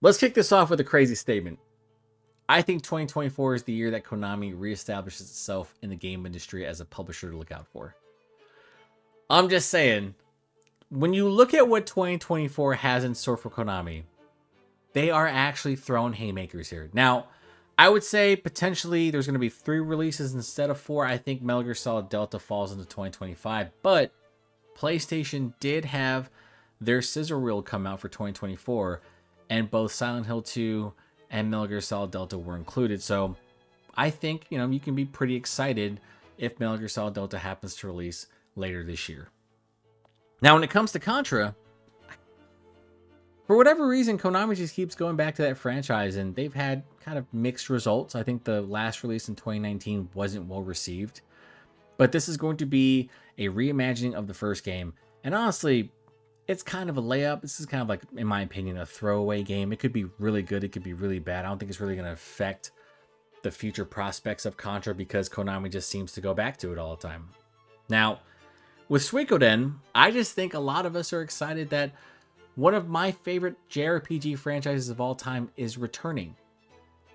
Let's kick this off with a crazy statement. I think 2024 is the year that Konami reestablishes itself in the game industry as a publisher to look out for. I'm just saying, when you look at what 2024 has in store for Konami, they are actually throwing haymakers here. Now, I would say potentially there's going to be 3 releases instead of 4. I think Metal Gear Solid Delta falls into 2025, but PlayStation did have their scissor reel come out for 2024, and both Silent Hill 2 and Metal Gear Solid Delta were included. So I think, you can be pretty excited if Metal Gear Solid Delta happens to release later this year. Now, when it comes to Contra, for whatever reason, Konami just keeps going back to that franchise, and they've had kind of mixed results. I think the last release in 2019 wasn't well received, but this is going to be a reimagining of the first game. And honestly, it's kind of a layup. This is kind of like, in my opinion, a throwaway game. It could be really good. It could be really bad. I don't think it's really going to affect the future prospects of Contra because Konami just seems to go back to it all the time. Now, with Suikoden, I just think a lot of us are excited that one of my favorite JRPG franchises of all time is returning.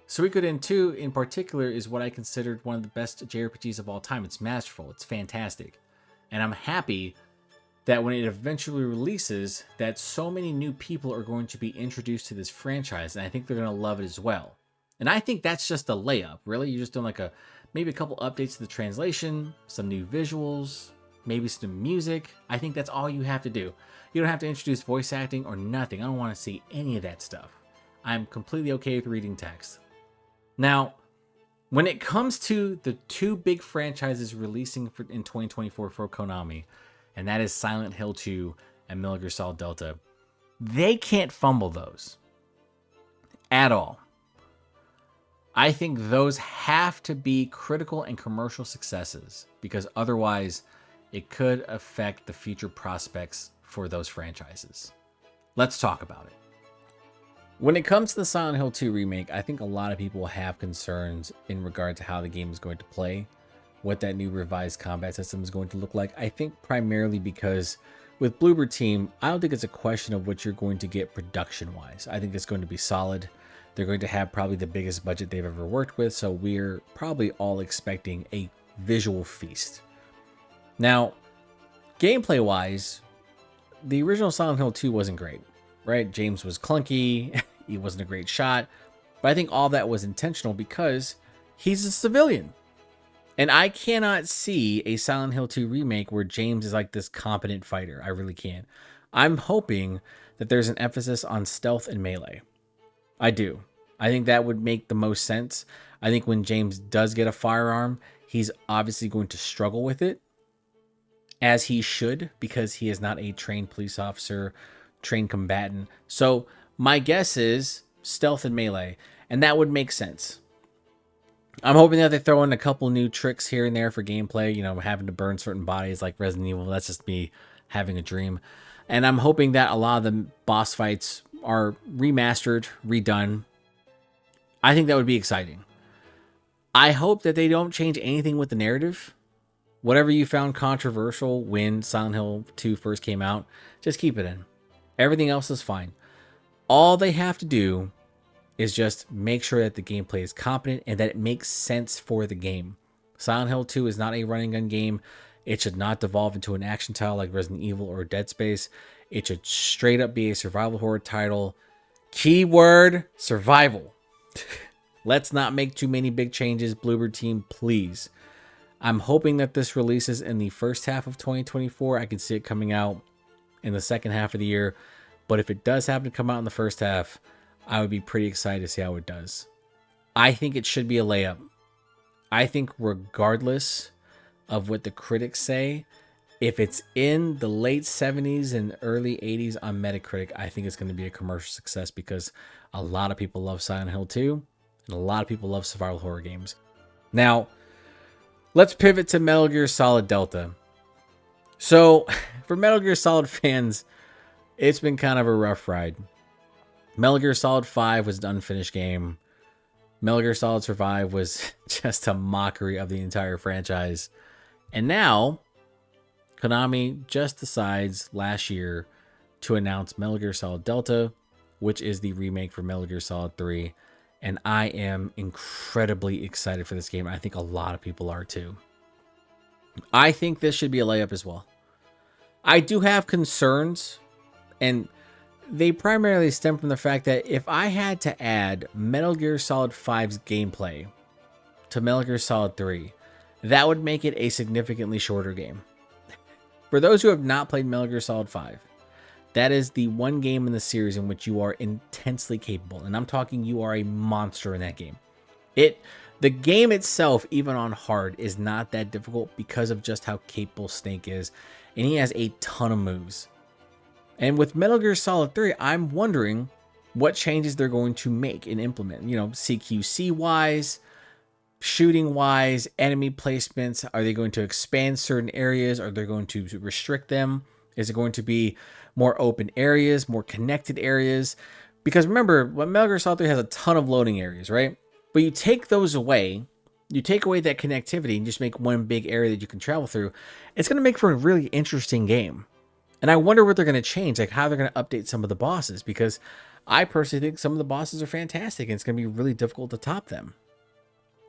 Suikoden 2 in particular is what I considered one of the best JRPGs of all time. It's masterful. It's fantastic. And I'm happy that when it eventually releases, that so many new people are going to be introduced to this franchise, and I think they're going to love it as well. And I think that's just a layup, really. You're just doing like maybe a couple updates to the translation, some new visuals, maybe some music. I think that's all you have to do. You don't have to introduce voice acting or nothing. I don't want to see any of that stuff. I'm completely okay with reading text. Now, when it comes to the 2 big franchises releasing in 2024 for Konami, and that is Silent Hill 2 and Metal Gear Solid Delta, they can't fumble those at all. I think those have to be critical and commercial successes because otherwise it could affect the future prospects for those franchises. Let's talk about it. When it comes to the Silent Hill 2 remake, I think a lot of people have concerns in regard to how the game is going to play, what that new revised combat system is going to look like. I think primarily because with Bloober Team, I don't think it's a question of what you're going to get production-wise. I think it's going to be solid. They're going to have probably the biggest budget they've ever worked with, so we're probably all expecting a visual feast. Now, gameplay-wise, the original Silent Hill 2 wasn't great, right? James was clunky, he wasn't a great shot, but I think all that was intentional because he's a civilian. And I cannot see a Silent Hill 2 remake where James is like this competent fighter. I really can't. I'm hoping that there's an emphasis on stealth and melee. I do. I think that would make the most sense. I think when James does get a firearm, he's obviously going to struggle with it, as he should, because he is not a trained police officer, trained combatant. So my guess is stealth and melee, and that would make sense. I'm hoping that they throw in a couple new tricks here and there for gameplay, having to burn certain bodies like Resident Evil. That's just me having a dream. And I'm hoping that a lot of the boss fights are remastered, redone. I think that would be exciting. I hope that they don't change anything with the narrative. Whatever you found controversial when Silent Hill 2 first came out, just keep it in. Everything else is fine. All they have to do is just make sure that the gameplay is competent and that it makes sense for the game. Silent Hill 2 is not a running gun game. It should not devolve into an action title like Resident Evil or Dead Space. It should straight up be a survival horror title. Keyword, survival. Let's not make too many big changes, Bloober Team, please. I'm hoping that this releases in the first half of 2024. I can see it coming out in the second half of the year. But if it does happen to come out in the first half, I would be pretty excited to see how it does. I think it should be a layup. I think regardless of what the critics say, if it's in the late 70s and early 80s on Metacritic, I think it's going to be a commercial success because a lot of people love Silent Hill 2 and a lot of people love survival horror games. Now, let's pivot to Metal Gear Solid Delta. So, for Metal Gear Solid fans, it's been kind of a rough ride. Metal Gear Solid 5 was an unfinished game. Metal Gear Solid Survive was just a mockery of the entire franchise. And now, Konami just decides last year to announce Metal Gear Solid Delta which is the remake for Metal Gear Solid 3. And I am incredibly excited for this game. I think a lot of people are too. I think this should be a layup as well. I do have concerns, and they primarily stem from the fact that if I had to add Metal Gear Solid 5's gameplay to Metal Gear Solid 3, that would make it a significantly shorter game. For those who have not played Metal Gear Solid 5, that is the one game in the series in which you are intensely capable. And I'm talking you are a monster in that game. The game itself, even on hard, is not that difficult because of just how capable Snake is. And he has a ton of moves. And with Metal Gear Solid 3, I'm wondering what changes they're going to make and implement. You know, CQC-wise, shooting-wise, enemy placements. Are they going to expand certain areas? Are they going to restrict them? Is it going to be more open areas, more connected areas? Because remember, Metal Gear Solid 3 has a ton of loading areas, right? But you take those away, you take away that connectivity and just make one big area that you can travel through. It's going to make for a really interesting game. And I wonder what they're going to change, like how they're going to update some of the bosses, because I personally think some of the bosses are fantastic and it's going to be really difficult to top them.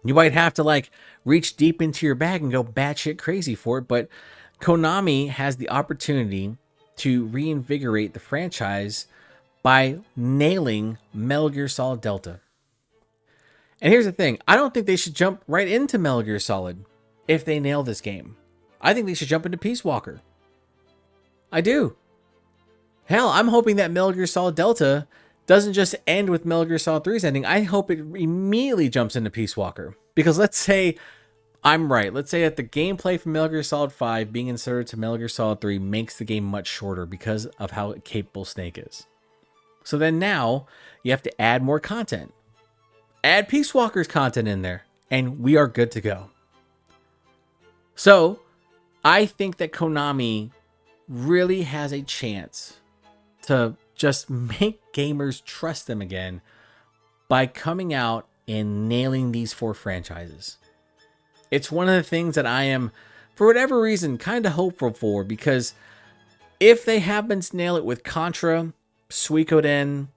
You might have to like reach deep into your bag and go batshit crazy for it, but Konami has the opportunity to reinvigorate the franchise by nailing Metal Gear Solid Delta. And here's the thing, I don't think they should jump right into Metal Gear Solid if they nail this game. I think they should jump into Peace Walker. I do. Hell, I'm hoping that Metal Gear Solid Delta doesn't just end with Metal Gear Solid 3's ending. I hope it immediately jumps into Peace Walker. Because let's say I'm right. Let's say that the gameplay from Metal Gear Solid 5 being inserted to Metal Gear Solid 3 makes the game much shorter because of how capable Snake is. So then now you have to add more content. Add Peace Walker's content in there, and we are good to go. So I think that Konami really has a chance to just make gamers trust them again by coming out and nailing these 4 franchises. It's one of the things that I am, for whatever reason, kind of hopeful for, because if they happen to nail it with Contra, Suikoden,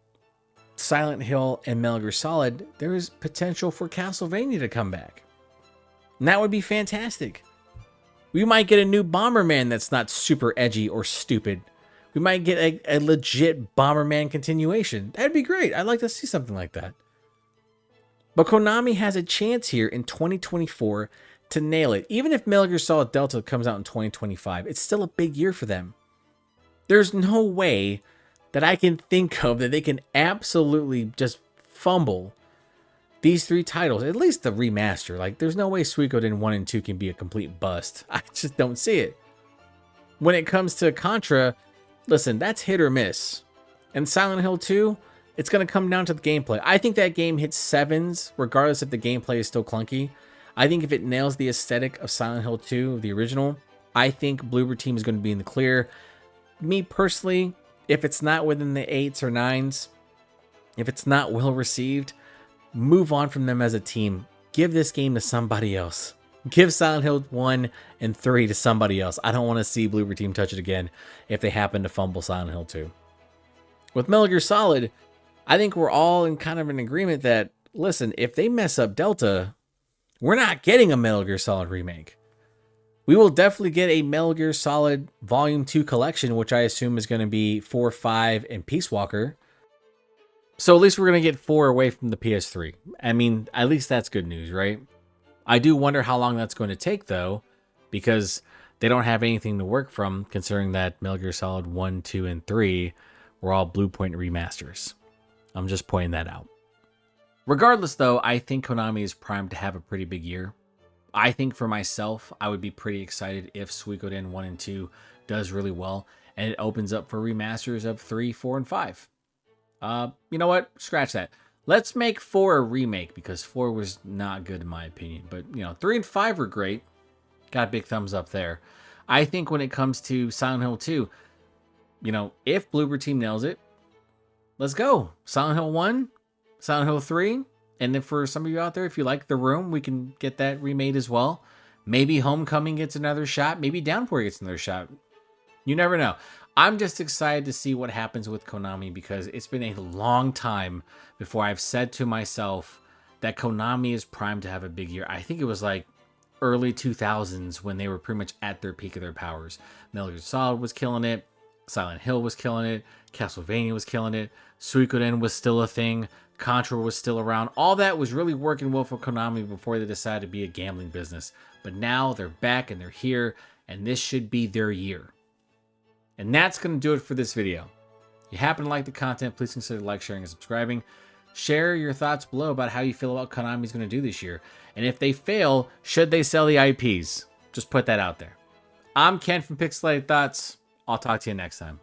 Silent Hill, and Metal Gear Solid, there is potential for Castlevania to come back. And that would be fantastic. We might get a new Bomberman that's not super edgy or stupid. We might get a legit Bomberman continuation. That'd be great. I'd like to see something like that. But Konami has a chance here in 2024 to nail it. Even if Metal Gear Solid Delta comes out in 2025, it's still a big year for them. There's no way that I can think of that they can absolutely just fumble these 3 titles, at least the remaster. Like, there's no way Suikoden 1 and 2 can be a complete bust. I just don't see it. When it comes to Contra, listen, that's hit or miss. And Silent Hill 2, it's going to come down to the gameplay. I think that game hits 7s, regardless if the gameplay is still clunky. I think if it nails the aesthetic of Silent Hill 2, the original, I think Bloober Team is going to be in the clear. Me personally, if it's not within the 8s or 9s, if it's not well received, move on from them as a team. Give this game to somebody else. Give Silent Hill 1 and 3 to somebody else. I don't want to see Bloober Team touch it again if they happen to fumble Silent Hill 2. With Metal Gear Solid, I think we're all in kind of an agreement that, listen, if they mess up Delta, we're not getting a Metal Gear Solid remake. We will definitely get a Metal Gear Solid Volume 2 collection, which I assume is going to be 4, 5, and Peace Walker. So at least we're going to get 4 away from the PS3. I mean, at least that's good news, right? I do wonder how long that's going to take, though, because they don't have anything to work from, considering that Metal Gear Solid 1, 2, and 3 were all Bluepoint remasters. I'm just pointing that out. Regardless, though, I think Konami is primed to have a pretty big year. I think for myself, I would be pretty excited if Suikoden 1 and 2 does really well, and it opens up for remasters of 3, 4, and 5. You know what? Scratch that. Let's make 4 a remake, because 4 was not good in my opinion. But, 3 and 5 were great. Got a big thumbs up there. I think when it comes to Silent Hill 2, if Bloober Team nails it, let's go. Silent Hill 1, Silent Hill 3, and then for some of you out there, if you like The Room, we can get that remade as well. Maybe Homecoming gets another shot. Maybe Downpour gets another shot. You never know. I'm just excited to see what happens with Konami because it's been a long time before I've said to myself that Konami is primed to have a big year. I think it was like early 2000s when they were pretty much at their peak of their powers. Metal Gear Solid was killing it. Silent Hill was killing it. Castlevania was killing it. Suikoden was still a thing. Contra was still around. All that was really working well for Konami before they decided to be a gambling business. But now they're back and they're here, and this should be their year. And that's going to do it for this video. If you happen to like the content, please consider like, sharing, and subscribing. Share your thoughts below about how you feel about Konami's going to do this year. And if they fail, should they sell the IPs? Just put that out there. I'm Ken from Pixelated Thoughts. I'll talk to you next time.